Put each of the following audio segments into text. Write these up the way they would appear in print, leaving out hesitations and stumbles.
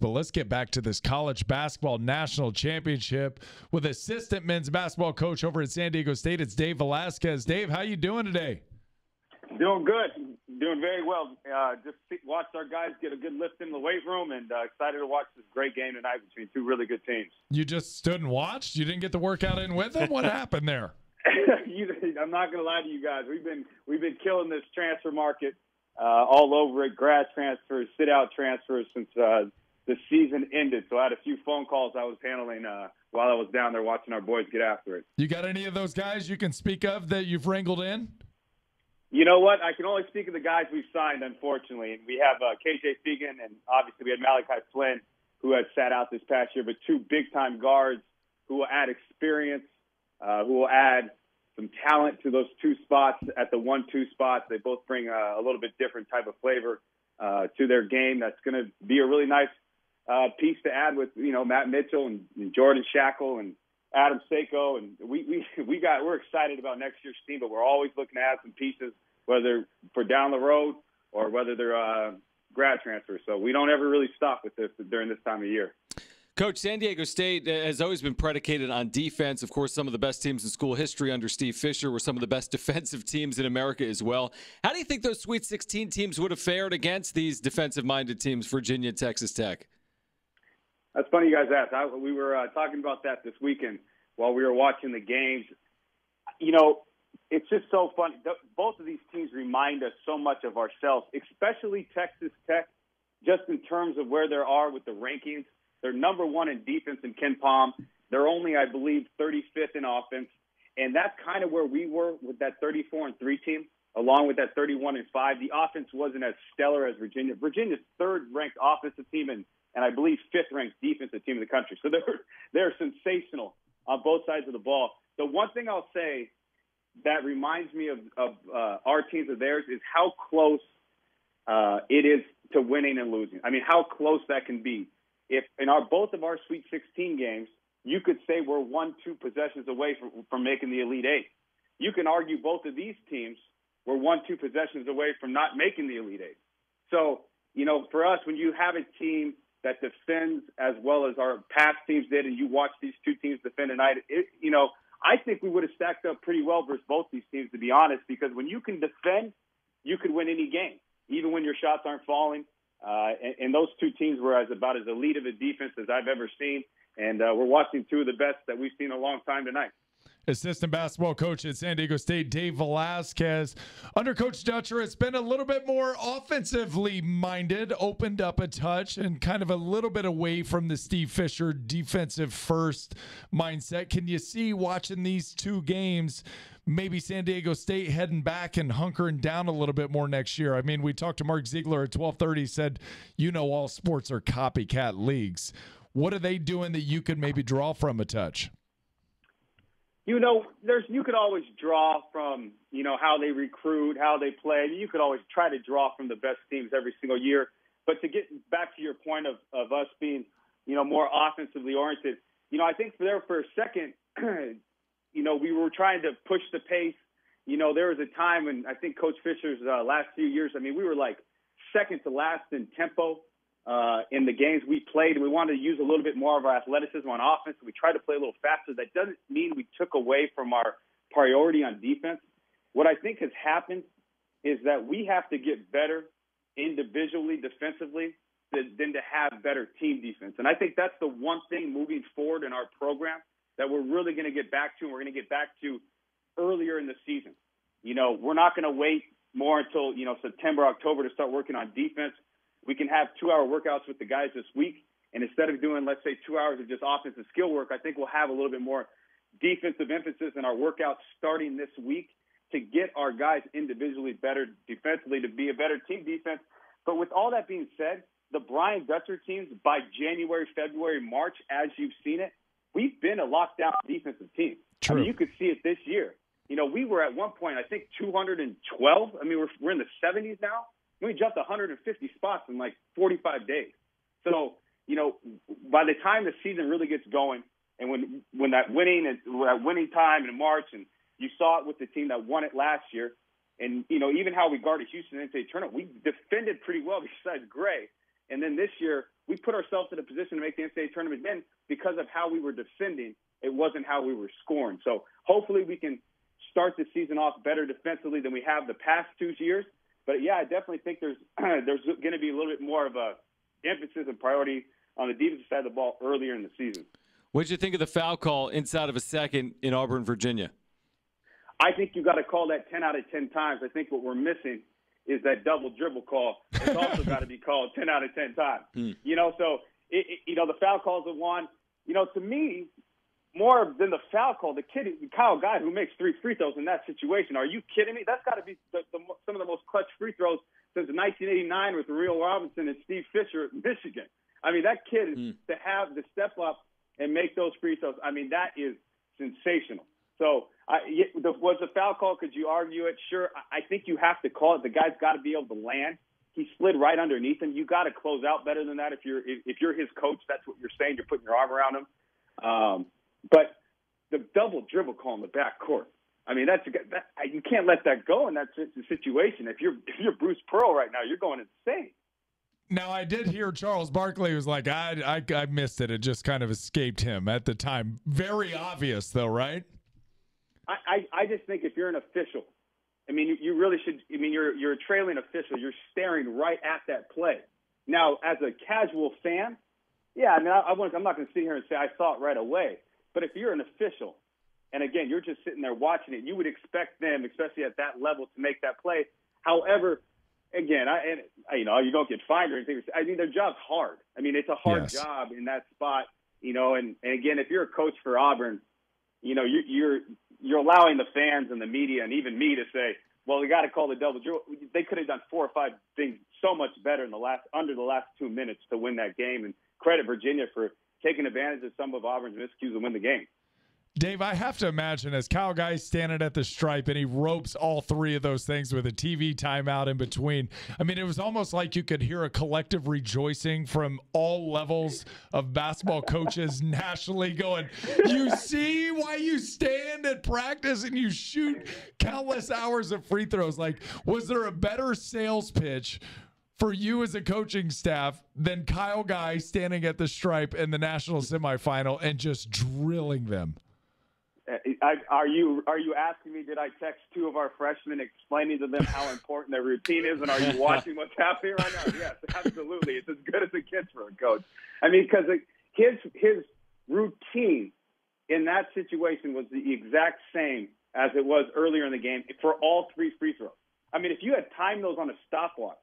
But let's get back to this college basketball national championship with assistant men's basketball coach over at San Diego State. It's Dave Velasquez. Dave, how you doing today? Doing good. Doing very well. Just watched our guys get a good lift in the weight room, and excited to watch this great game tonight between two really good teams. You just stood and watched? You didn't get the workout in with them? What happened there? I'm not going to lie to you guys. We've been killing this transfer market all over it. Grad transfers, sit-out transfers since the season ended. So I had a few phone calls I was handling while I was down there watching our boys get after it. You got any of those guys you can speak of that you've wrangled in? You know what? I can only speak of the guys we've signed, unfortunately. We have KJ Fegan, and obviously we had Malachi Flynn, who had sat out this past year, but two big-time guards who will add experience, who will add some talent to those two spots at the 1-2 spots. They both bring a little bit different type of flavor to their game. That's going to be a really nice piece to add with, Matt Mitchell and Jordan Shackle and Adam Seiko, and we're excited about next year's team, but we're always looking to add some pieces, whether for down the road or whether they're grad transfers. So we don't ever really stop with this during this time of year. Coach, San Diego State has always been predicated on defense. Of course, some of the best teams in school history under Steve Fisher were some of the best defensive teams in America as well. How do you think those Sweet 16 teams would have fared against these defensive-minded teams, Virginia, Texas Tech? That's funny you guys asked. We were talking about that this weekend while we were watching the games. It's just so fun. Both of these teams remind us so much of ourselves, especially Texas Tech, just in terms of where they are with the rankings. They're number one in defense in Ken Palm. They're only, I believe, 35th in offense. And that's kind of where we were with that 34-3 team, along with that 31-5. The offense wasn't as stellar as Virginia. Virginia's third-ranked offensive team and I believe fifth-ranked defensive team in the country. So they're sensational on both sides of the ball. The one thing I'll say that reminds me of our teams of theirs is how close it is to winning and losing. I mean, how close that can be. If in both of our Sweet 16 games, you could say we're 1-2 possessions away from making the Elite Eight. You can argue both of these teams were 1-2 possessions away from not making the Elite Eight. So, for us, when you have a team that defends as well as our past teams did, and you watch these two teams defend tonight, I think we would have stacked up pretty well versus both these teams, to be honest, because when you can defend, you can win any game, even when your shots aren't falling. And those two teams were about as elite of a defense as I've ever seen, and we're watching two of the best that we've seen in a long time tonight. Assistant basketball coach at San Diego State, Dave Velasquez. Under Coach Dutcher, it's been a little bit more offensively minded, opened up a touch, and kind of a little bit away from the Steve Fisher defensive first mindset. Can you see, watching these two games, maybe San Diego State heading back and hunkering down a little bit more next year? I mean, we talked to Mark Ziegler at 12:30, said, all sports are copycat leagues. What are they doing that you could maybe draw from a touch? You could always draw from, how they recruit, how they play. You could always try to draw from the best teams every single year. But to get back to your point of us being, more offensively oriented, I think for a second, we were trying to push the pace. There was a time when I think Coach Fisher's last few years, we were like second to last in tempo in the games we played, and we wanted to use a little bit more of our athleticism on offense. We tried to play a little faster. That doesn't mean we took away from our priority on defense. What I think has happened is that we have to get better individually, defensively, than to have better team defense. And I think that's the one thing moving forward in our program that we're really going to get back to, and we're going to get back to earlier in the season. We're not going to wait more until, September, October to start working on defense. We can have 2-hour workouts with the guys this week, and instead of doing, let's say, 2 hours of just offensive skill work, I think we'll have a little bit more defensive emphasis in our workouts starting this week to get our guys individually better defensively, to be a better team defense. But with all that being said, the Brian Dutcher teams, by January, February, March, as you've seen it, we've been a lockdown defensive team. True. You could see it this year. We were at one point, I think, 212. We're in the 70s now. We jumped 150 spots in like 45 days. So, by the time the season really gets going, and when that winning time in March, and you saw it with the team that won it last year, and even how we guarded Houston in the NCAA tournament, we defended pretty well besides Gray. And then this year, we put ourselves in a position to make the NCAA tournament again because of how we were defending. It wasn't how we were scoring. So hopefully we can start the season off better defensively than we have the past 2 years. But, yeah, I definitely think there's going to be a little bit more of a emphasis and priority on the defensive side of the ball earlier in the season. What did you think of the foul call inside of a second in Auburn, Virginia? I think you got to call that 10 out of 10 times. I think what we're missing is that double dribble call. It's also got to be called 10 out of 10 times. So, the foul calls are one. To me, more than the foul call, the Kyle Guy who makes 3 free throws in that situation. Are you kidding me? That's got to be some of the most clutch free throws since 1989 with Real Robinson and Steve Fisher at Michigan. I mean, that kid to step up and make those free throws. I mean, that is sensational. So, was the foul call? Could you argue it? Sure. I think you have to call it. The guy's got to be able to land. He slid right underneath him. You got to close out better than that. If you're his coach, that's what you're saying. You're putting your arm around him. But the double dribble call in the backcourt. I mean, you can't let that go in that situation. If you're Bruce Pearl right now, you're going insane. Now, I did hear Charles Barkley was like, I missed it. It just kind of escaped him at the time. Very obvious, though, right? I just think if you're an official, I mean, you really should. I mean, you're a trailing official. You're staring right at that play. Now, as a casual fan, yeah, I mean, I'm not going to sit here and say I saw it right away. But if you're an official, and again, you're just sitting there watching it, you would expect them, especially at that level, to make that play. However, again, you don't get fined or anything. I mean, their job's hard. I mean, it's a hard job in that spot. And again, if you're a coach for Auburn, you're allowing the fans and the media and even me to say, well, we got to call the double dribble. They could have done 4 or 5 things so much better under the last 2 minutes to win that game. And credit Virginia for taking advantage of some of Auburn's miscues and win the game. Dave, I have to imagine as Kyle Guy's standing at the stripe and he ropes all 3 of those things with a TV timeout in between. I mean, it was almost like you could hear a collective rejoicing from all levels of basketball coaches nationally going, you see why you stand at practice and you shoot countless hours of free throws? Like, was there a better sales pitch for you as a coaching staff than Kyle Guy standing at the stripe in the national semifinal and just drilling them? Are you asking me, did I text 2 of our freshmen explaining to them how important their routine is, and are you watching what's happening right now? Yes, absolutely. It's as good as it gets for a coach. I mean, because his routine in that situation was the exact same as it was earlier in the game for all 3 free throws. I mean, if you had timed those on a stopwatch,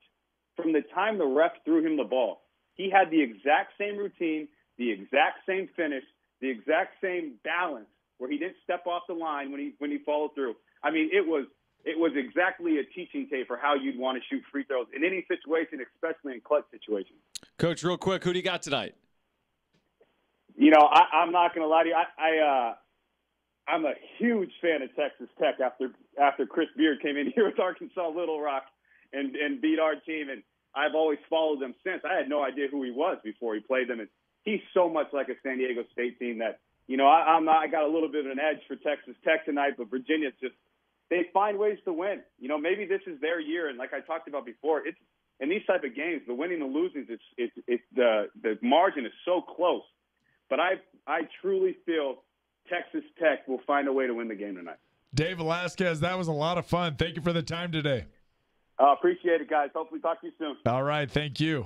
from the time the ref threw him the ball, he had the exact same routine, the exact same finish, the exact same balance, where he didn't step off the line when he followed through. I mean, it was exactly a teaching tape for how you'd want to shoot free throws in any situation, especially in clutch situations. Coach, real quick, who do you got tonight? I'm not going to lie to you. I'm a huge fan of Texas Tech after Chris Beard came in here with Arkansas Little Rock and beat our team, and I've always followed them since. I had no idea who he was before he played them, and he's so much like a San Diego State team that I got a little bit of an edge for Texas Tech tonight, but Virginia's they find ways to win. Maybe this is their year, and like I talked about before, it's in these type of games, the winning and losing, the margin is so close. But I truly feel Texas Tech will find a way to win the game tonight. Dave Velasquez, that was a lot of fun. Thank you for the time today. Appreciate it, guys. Hopefully talk to you soon. All right, thank you.